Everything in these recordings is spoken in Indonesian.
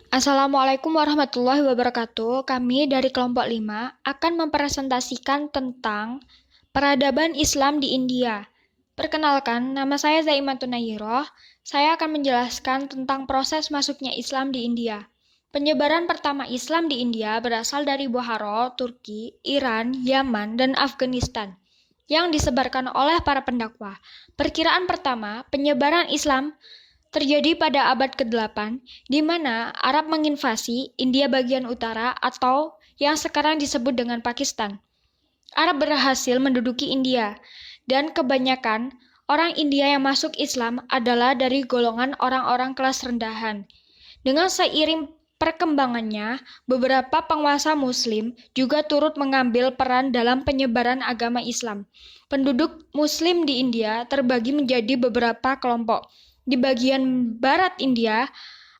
Assalamualaikum warahmatullahi wabarakatuh. Kami dari kelompok 5 akan mempresentasikan tentang peradaban Islam di India. Perkenalkan, nama saya Zaimatun Nayiroh. Saya akan menjelaskan tentang proses masuknya Islam di India. Penyebaran pertama Islam di India berasal dari Bukhara, Turki, Iran, Yaman, dan Afghanistan yang disebarkan oleh para pendakwah. Perkiraan pertama, penyebaran Islam terjadi pada abad ke-8, di mana Arab menginvasi India bagian utara atau yang sekarang disebut dengan Pakistan. Arab berhasil menduduki India, dan kebanyakan orang India yang masuk Islam adalah dari golongan orang-orang kelas rendahan. Dengan seiring perkembangannya, beberapa penguasa Muslim juga turut mengambil peran dalam penyebaran agama Islam. Penduduk Muslim di India terbagi menjadi beberapa kelompok. Di bagian barat India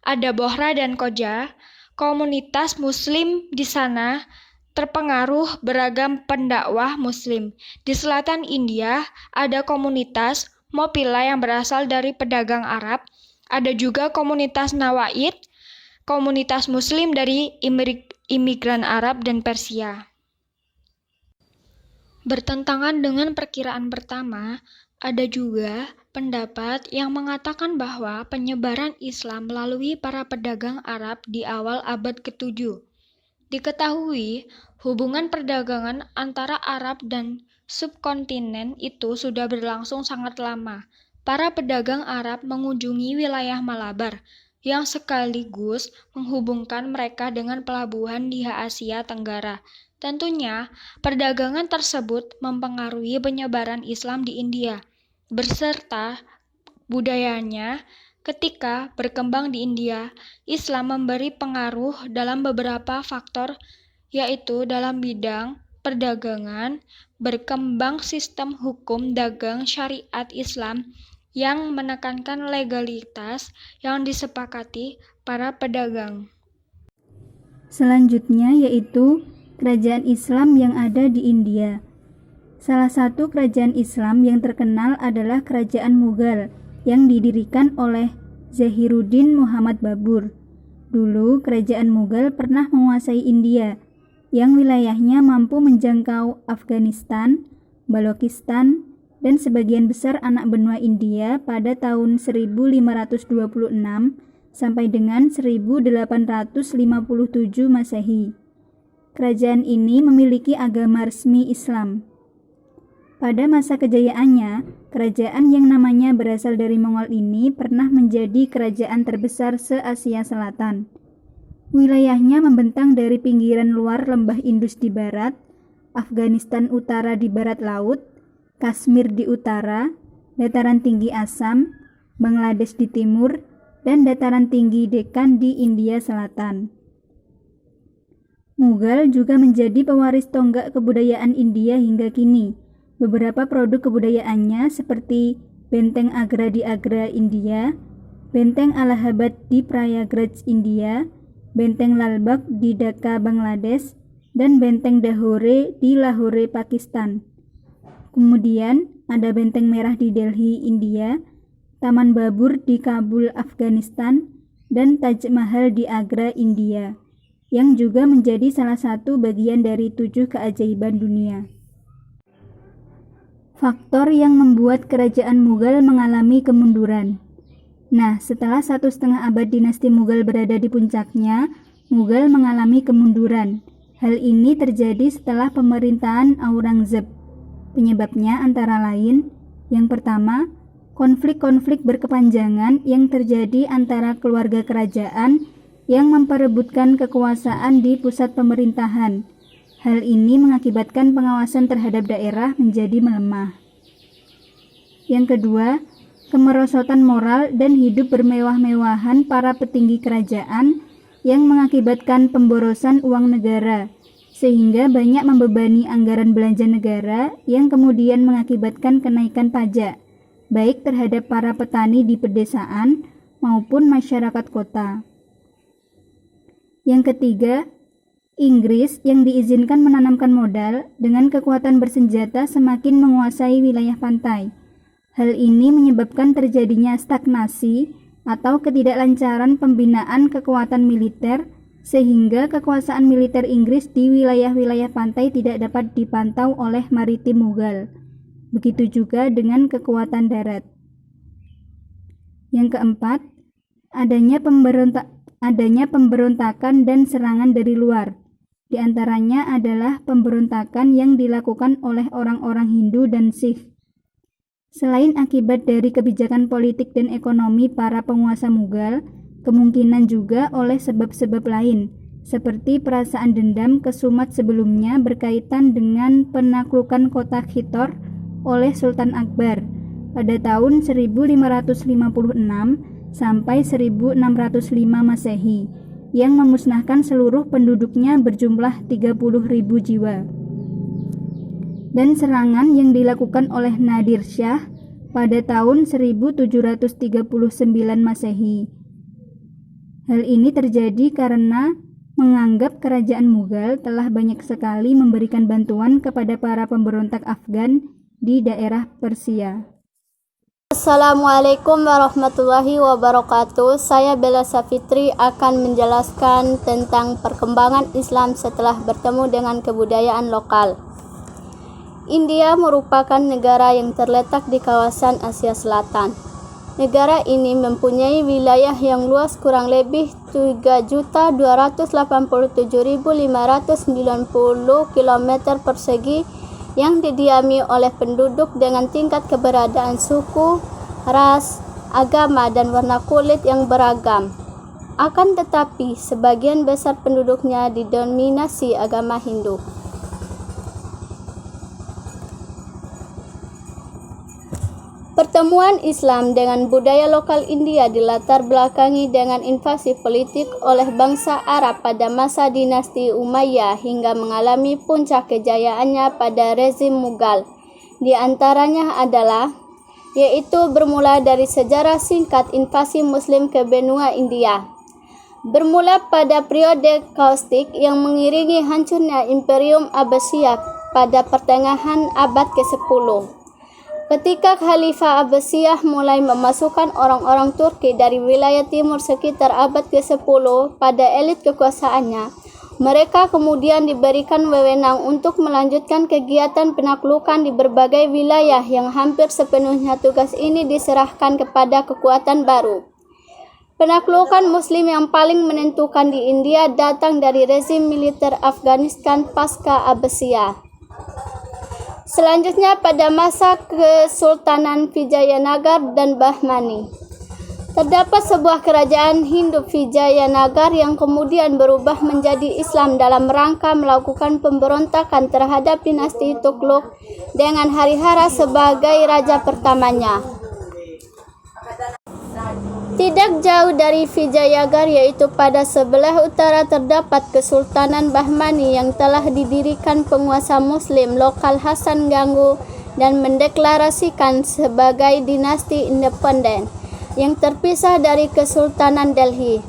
ada Bohra dan Koja. Komunitas Muslim di sana terpengaruh beragam pendakwah Muslim. Di selatan India ada komunitas Mopila yang berasal dari pedagang Arab. Ada juga komunitas Nawaid, komunitas Muslim dari imigran Arab dan Persia. Bertentangan dengan perkiraan pertama, ada juga pendapat yang mengatakan bahwa penyebaran Islam melalui para pedagang Arab di awal abad ke-7. Diketahui, hubungan perdagangan antara Arab dan subkontinen itu sudah berlangsung sangat lama. Para pedagang Arab mengunjungi wilayah Malabar, yang sekaligus menghubungkan mereka dengan pelabuhan di Asia Tenggara. Tentunya, perdagangan tersebut mempengaruhi penyebaran Islam di India, beserta budayanya. Ketika berkembang di India, Islam memberi pengaruh dalam beberapa faktor, yaitu dalam bidang perdagangan, berkembang sistem hukum dagang syariat Islam yang menekankan legalitas yang disepakati para pedagang. Selanjutnya yaitu kerajaan Islam yang ada di India. Salah satu kerajaan Islam yang terkenal adalah Kerajaan Mughal yang didirikan oleh Zahiruddin Muhammad Babur. Dulu kerajaan Mughal pernah menguasai India, yang wilayahnya mampu menjangkau Afghanistan, Balochistan, dan sebagian besar anak benua India pada tahun 1526 sampai dengan 1857 Masehi. Kerajaan ini memiliki agama resmi Islam. Pada masa kejayaannya, kerajaan yang namanya berasal dari Mongol ini pernah menjadi kerajaan terbesar se-Asia Selatan. Wilayahnya membentang dari pinggiran luar lembah Indus di barat, Afghanistan utara di barat laut, Kashmir di utara, dataran tinggi Assam, Bangladesh di timur, dan dataran tinggi Deccan di India Selatan. Mughal juga menjadi pewaris tonggak kebudayaan India hingga kini. Beberapa produk kebudayaannya seperti Benteng Agra di Agra, India, Benteng Allahabad di Prayagraj, India, Benteng Lalbagh di Dhaka, Bangladesh, dan Benteng Lahore di Lahore, Pakistan. Kemudian ada Benteng Merah di Delhi, India, Taman Babur di Kabul, Afghanistan, dan Taj Mahal di Agra, India, yang juga menjadi salah satu bagian dari 7 keajaiban dunia. Faktor yang membuat kerajaan Mughal mengalami kemunduran. Nah, setelah 1,5 abad dinasti Mughal berada di puncaknya, Mughal mengalami kemunduran. Hal ini terjadi setelah pemerintahan Aurangzeb. Penyebabnya antara lain, yang pertama, konflik-konflik berkepanjangan yang terjadi antara keluarga kerajaan yang memperebutkan kekuasaan di pusat pemerintahan. Hal ini mengakibatkan pengawasan terhadap daerah menjadi melemah. Yang kedua, kemerosotan moral dan hidup bermewah-mewahan para petinggi kerajaan yang mengakibatkan pemborosan uang negara, sehingga banyak membebani anggaran belanja negara yang kemudian mengakibatkan kenaikan pajak, baik terhadap para petani di pedesaan maupun masyarakat kota. Yang ketiga, Inggris yang diizinkan menanamkan modal dengan kekuatan bersenjata semakin menguasai wilayah pantai. Hal ini menyebabkan terjadinya stagnasi atau ketidaklancaran pembinaan kekuatan militer sehingga kekuasaan militer Inggris di wilayah-wilayah pantai tidak dapat dipantau oleh maritim Mughal. Begitu juga dengan kekuatan darat. Yang keempat, adanya pemberontakan dan serangan dari luar. Di antaranya adalah pemberontakan yang dilakukan oleh orang-orang Hindu dan Sikh. Selain akibat dari kebijakan politik dan ekonomi para penguasa Mughal, kemungkinan juga oleh sebab-sebab lain, seperti perasaan dendam ke Sumat sebelumnya berkaitan dengan penaklukan kota Khitor oleh Sultan Akbar pada tahun 1556 sampai 1605 Masehi, yang memusnahkan seluruh penduduknya berjumlah 30.000 jiwa. Dan serangan yang dilakukan oleh Nadir Shah pada tahun 1739 Masehi. Hal ini terjadi karena menganggap kerajaan Mughal telah banyak sekali memberikan bantuan kepada para pemberontak Afgan di daerah Persia. Assalamualaikum warahmatullahi wabarakatuh. Saya Bella Safitri akan menjelaskan tentang perkembangan Islam setelah bertemu dengan kebudayaan lokal. India merupakan negara yang terletak di kawasan Asia Selatan. Negara ini mempunyai wilayah yang luas kurang lebih 3.287.590 km persegi yang didiami oleh penduduk dengan tingkat keberadaan suku, ras, agama, dan warna kulit yang beragam. Akan tetapi, sebagian besar penduduknya didominasi agama Hindu. Pertemuan Islam dengan budaya lokal India dilatar belakangi dengan invasi politik oleh bangsa Arab pada masa dinasti Umayyah hingga mengalami puncak kejayaannya pada rezim Mughal. Di antaranya adalah yaitu bermula dari sejarah singkat invasi Muslim ke benua India. Bermula pada periode kaustik yang mengiringi hancurnya Imperium Abbasiyah pada pertengahan abad ke-10. Ketika Khalifah Abbasiyah mulai memasukkan orang-orang Turki dari wilayah timur sekitar abad ke-10 pada elit kekuasaannya, mereka kemudian diberikan wewenang untuk melanjutkan kegiatan penaklukan di berbagai wilayah yang hampir sepenuhnya tugas ini diserahkan kepada kekuatan baru. Penaklukan Muslim yang paling menentukan di India datang dari rezim militer Afghanistan pasca Abbasiyah. Selanjutnya pada masa Kesultanan Vijayanagar dan Bahmani, terdapat sebuah kerajaan Hindu Vijayanagar yang kemudian berubah menjadi Islam dalam rangka melakukan pemberontakan terhadap dinasti Tughlaq dengan Harihara sebagai raja pertamanya. Tidak jauh dari Vijayanagar, yaitu pada sebelah utara, terdapat Kesultanan Bahmani yang telah didirikan penguasa Muslim lokal Hasan Ganggu dan mendeklarasikan sebagai dinasti independen yang terpisah dari Kesultanan Delhi.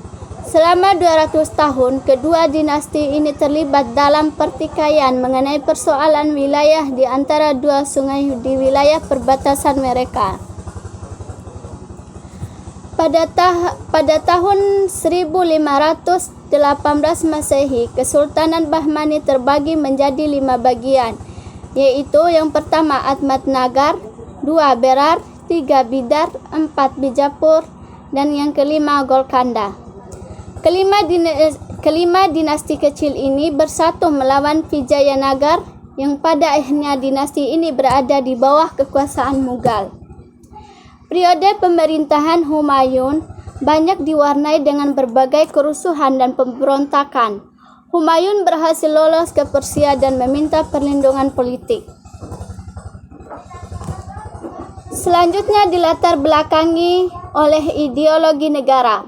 Selama 200 tahun, kedua dinasti ini terlibat dalam pertikaian mengenai persoalan wilayah di antara dua sungai di wilayah perbatasan mereka. Pada tahun 1518 Masehi, Kesultanan Bahmani terbagi menjadi 5 bagian, yaitu yang pertama Ahmadnagar, 2 Berar, 3 Bidar, 4 Bijapur, dan yang kelima Golkanda. Kelima dinasti kecil ini bersatu melawan Vijayanagar, yang pada akhirnya dinasti ini berada di bawah kekuasaan Mughal. Periode pemerintahan Humayun banyak diwarnai dengan berbagai kerusuhan dan pemberontakan. Humayun berhasil lolos ke Persia dan meminta perlindungan politik. Selanjutnya dilatar belakangi oleh ideologi negara.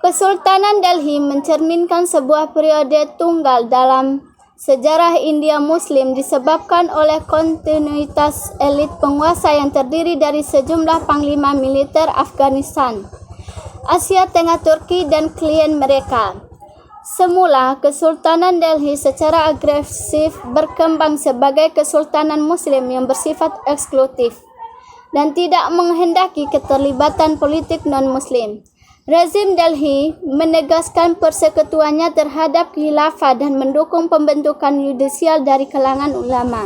Kesultanan Delhi mencerminkan sebuah periode tunggal dalam sejarah India Muslim disebabkan oleh kontinuitas elit penguasa yang terdiri dari sejumlah panglima militer Afghanistan, Asia Tengah, Turki, dan klien mereka. Semula, Kesultanan Delhi secara agresif berkembang sebagai kesultanan Muslim yang bersifat eksklusif. dan tidak menghendaki keterlibatan politik non-Muslim. Rezim Delhi menegaskan persekutuannya terhadap khilafah dan mendukung pembentukan yudisial dari kalangan ulama.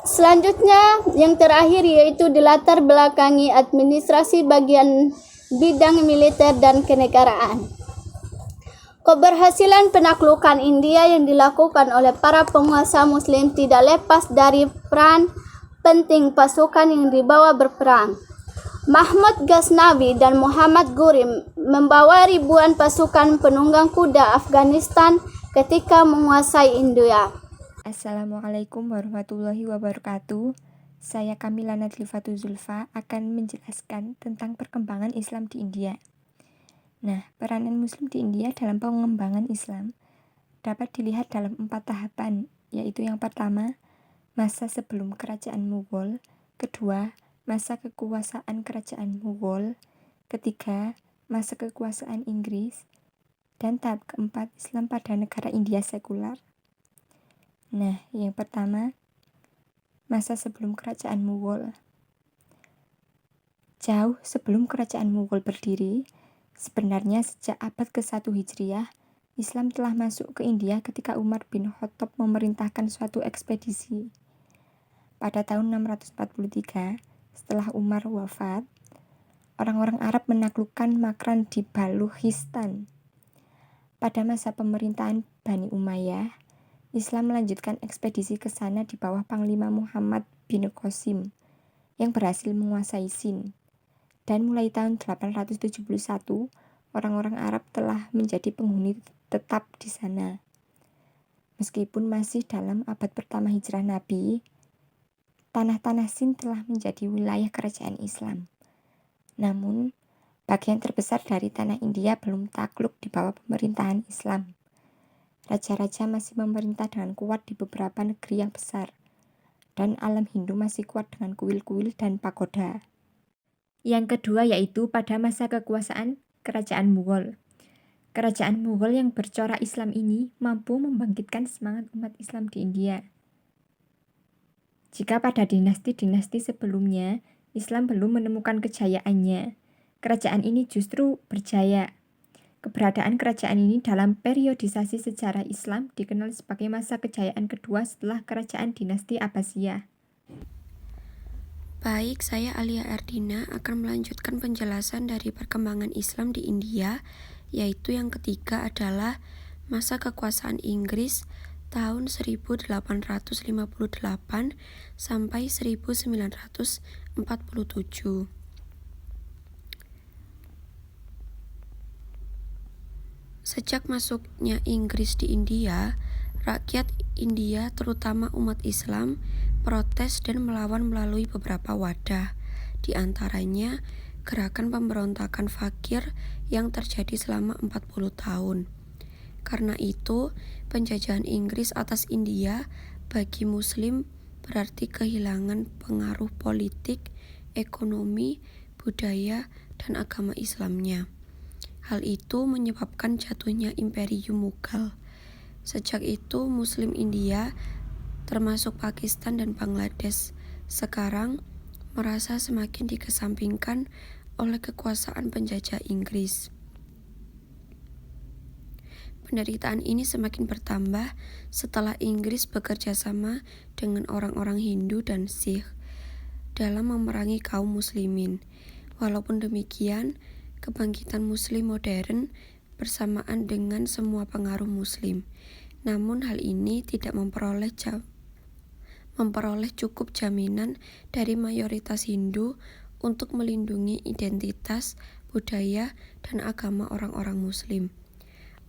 Selanjutnya, yang terakhir yaitu dilatar belakangi administrasi bagian bidang militer dan kenegaraan. Keberhasilan penaklukan India yang dilakukan oleh para penguasa Muslim tidak lepas dari peran penting pasukan yang dibawa berperang. Mahmud Ghaznavi dan Muhammad Ghuri membawa ribuan pasukan penunggang kuda Afghanistan ketika menguasai India. Assalamualaikum warahmatullahi wabarakatuh. Saya Kamila Nadlifatu Zulfa akan menjelaskan tentang perkembangan Islam di India. Nah, peranan Muslim di India dalam pengembangan Islam dapat dilihat dalam 4 tahapan, yaitu yang pertama, masa sebelum kerajaan Mughal, kedua, masa kekuasaan kerajaan Mughal, ketiga, masa kekuasaan Inggris, dan tahap keempat, Islam pada negara India sekular. Nah, yang pertama, masa sebelum kerajaan Mughal. Jauh sebelum kerajaan Mughal berdiri, sebenarnya sejak abad ke-1 Hijriah, Islam telah masuk ke India ketika Umar bin Khattab memerintahkan suatu ekspedisi. Pada tahun 643, setelah Umar wafat, orang-orang Arab menaklukkan Makran di Baluchistan. Pada masa pemerintahan Bani Umayyah, Islam melanjutkan ekspedisi ke sana di bawah Panglima Muhammad bin Qasim yang berhasil menguasai Sind. Dan mulai tahun 871, orang-orang Arab telah menjadi penghuni tetap di sana. Meskipun masih dalam abad pertama Hijrah Nabi, tanah-tanah Sind telah menjadi wilayah kerajaan Islam. Namun, bagian terbesar dari tanah India belum takluk di bawah pemerintahan Islam. Raja-raja masih memerintah dengan kuat di beberapa negeri yang besar, dan alam Hindu masih kuat dengan kuil-kuil dan pagoda. Yang kedua yaitu pada masa kekuasaan kerajaan Mughal. Kerajaan Mughal yang bercorak Islam ini mampu membangkitkan semangat umat Islam di India. Jika pada dinasti-dinasti sebelumnya Islam belum menemukan kejayaannya, kerajaan ini justru berjaya. Keberadaan kerajaan ini dalam periodisasi sejarah Islam dikenal sebagai masa kejayaan kedua setelah kerajaan dinasti Abbasiyah. Baik, saya Alia Ardina akan melanjutkan penjelasan dari perkembangan Islam di India, yaitu yang ketiga adalah masa kekuasaan Inggris tahun 1858 sampai 1947. Sejak masuknya Inggris di India, rakyat India terutama umat Islam protes dan melawan melalui beberapa wadah, di antaranya gerakan pemberontakan fakir yang terjadi selama 40 tahun. Karena itu, penjajahan Inggris atas India bagi Muslim berarti kehilangan pengaruh politik, ekonomi, budaya, dan agama Islamnya. Hal itu menyebabkan jatuhnya Imperium Mughal. Sejak itu, Muslim India, termasuk Pakistan dan Bangladesh, sekarang merasa semakin dikesampingkan oleh kekuasaan penjajah Inggris. Penderitaan ini semakin bertambah setelah Inggris bekerja sama dengan orang-orang Hindu dan Sikh dalam memerangi kaum muslimin. Walaupun demikian, kebangkitan Muslim modern bersamaan dengan semua pengaruh Muslim. Namun hal ini tidak memperoleh cukup jaminan dari mayoritas Hindu untuk melindungi identitas, budaya, dan agama orang-orang Muslim.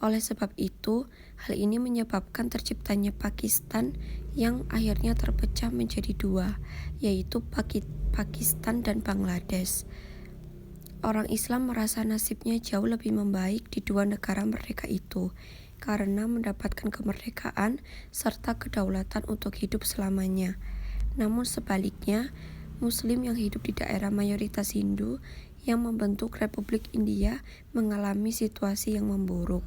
Oleh sebab itu, hal ini menyebabkan terciptanya Pakistan yang akhirnya terpecah menjadi dua, yaitu Pakistan dan Bangladesh. Orang Islam merasa nasibnya jauh lebih membaik di dua negara merdeka itu, karena mendapatkan kemerdekaan serta kedaulatan untuk hidup selamanya. Namun sebaliknya, Muslim yang hidup di daerah mayoritas Hindu yang membentuk Republik India mengalami situasi yang memburuk.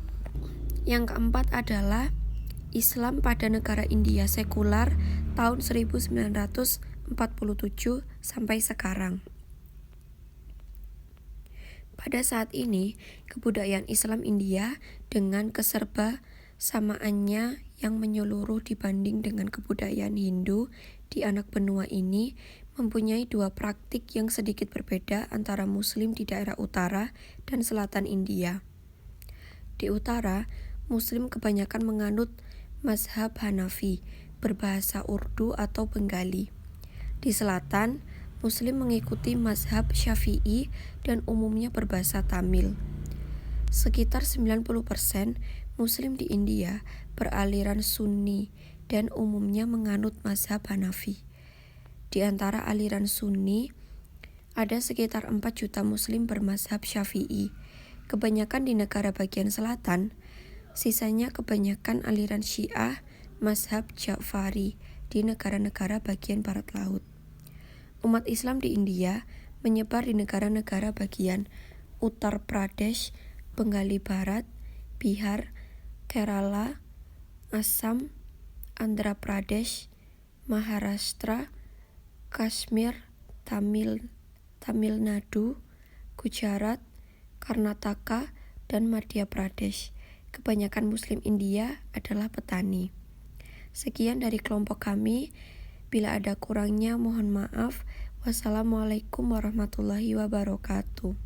Yang keempat adalah Islam pada negara India sekular tahun 1945. sampai sekarang. Pada saat ini, kebudayaan Islam India dengan keserba-samaannya yang menyeluruh dibanding dengan kebudayaan Hindu di anak benua ini mempunyai dua praktik yang sedikit berbeda antara Muslim di daerah utara dan selatan India. Di utara, Muslim kebanyakan menganut mazhab Hanafi, berbahasa Urdu atau Bengali. Di selatan, Muslim mengikuti mazhab Syafi'i dan umumnya berbahasa Tamil. Sekitar 90% Muslim di India beraliran Sunni dan umumnya menganut mazhab Hanafi. Di antara aliran Sunni, ada sekitar 4 juta Muslim bermazhab Syafi'i, kebanyakan di negara bagian selatan, sisanya kebanyakan aliran Syiah, mazhab Ja'fari di negara-negara bagian barat laut. Umat Islam di India menyebar di negara-negara bagian Uttar Pradesh, Bengali Barat, Bihar, Kerala, Assam, Andhra Pradesh, Maharashtra, Kashmir, Tamil Nadu, Gujarat, Karnataka, dan Madhya Pradesh. Kebanyakan Muslim India adalah petani. Sekian dari kelompok kami. Bila ada kurangnya mohon maaf. Wassalamualaikum warahmatullahi wabarakatuh.